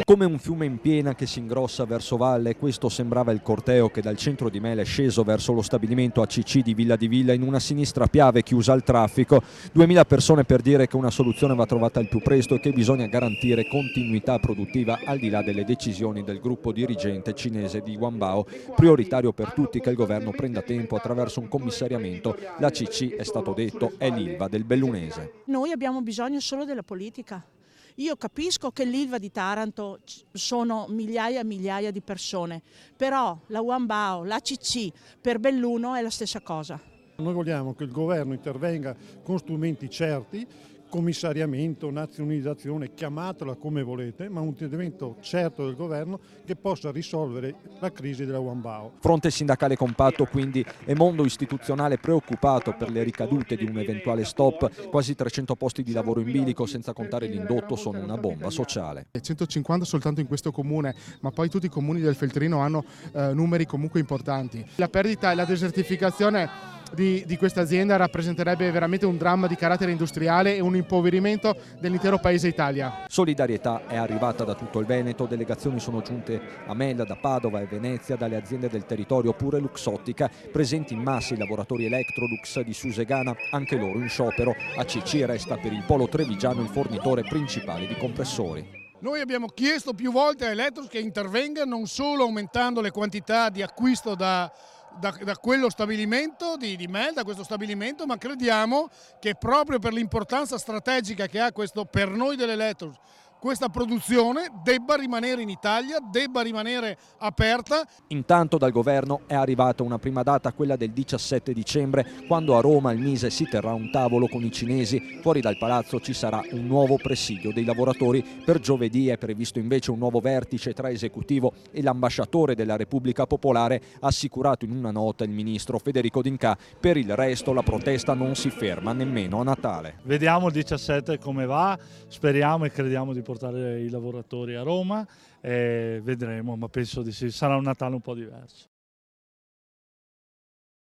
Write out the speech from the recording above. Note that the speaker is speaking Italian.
Come un fiume in piena che si ingrossa verso valle, questo sembrava il corteo che dal centro di Mele è sceso verso lo stabilimento ACC di Villa in una sinistra Piave chiusa al traffico. 2000 persone per dire che una soluzione va trovata al più presto e che bisogna garantire continuità produttiva al di là delle decisioni del gruppo dirigente cinese di Wanbao. Prioritario per tutti che il governo prenda tempo attraverso un commissariamento. L'ACC, è stato detto, è l'Ilva del Bellunese. Noi abbiamo bisogno solo della politica. Io capisco che l'Ilva di Taranto sono migliaia e migliaia di persone, però la Wanbao, l'ACC per Belluno è la stessa cosa. Noi vogliamo che il governo intervenga con strumenti certi, commissariamento, nazionalizzazione, chiamatela come volete, ma un intervento certo del governo che possa risolvere la crisi della Wanbao. Fronte sindacale compatto quindi e mondo istituzionale preoccupato per le ricadute di un eventuale stop. Quasi 300 posti di lavoro in bilico, senza contare l'indotto, sono una bomba sociale. 150 soltanto in questo comune, ma poi tutti i comuni del Feltrino hanno numeri comunque importanti. La perdita e la desertificazione di questa azienda rappresenterebbe veramente un dramma di carattere industriale e un impoverimento dell'intero paese Italia. Solidarietà è arrivata da tutto il Veneto, delegazioni sono giunte a Mela, da Padova e Venezia, dalle aziende del territorio, pure Luxottica, presenti in massa i lavoratori Electrolux di Susegana, anche loro in sciopero. ACC resta per il polo trevigiano il fornitore principale di compressori. Noi abbiamo chiesto più volte a Electrolux che intervenga non solo aumentando le quantità di acquisto da quello stabilimento di Mel, da questo stabilimento, ma crediamo che proprio per l'importanza strategica che ha questo per noi dell'Electrolux, questa produzione debba rimanere in Italia, debba rimanere aperta. Intanto dal governo è arrivata una prima data, quella del 17 dicembre, quando a Roma al Mise si terrà un tavolo con i cinesi. Fuori dal palazzo ci sarà un nuovo presidio dei lavoratori. Per giovedì è previsto invece un nuovo vertice tra esecutivo e l'ambasciatore della Repubblica Popolare, ha assicurato in una nota il ministro Federico D'Incà. Per il resto la protesta non si ferma nemmeno a Natale. Vediamo il 17 come va, speriamo e crediamo di portare i lavoratori a Roma e vedremo, ma penso di sì, sarà un Natale un po' diverso.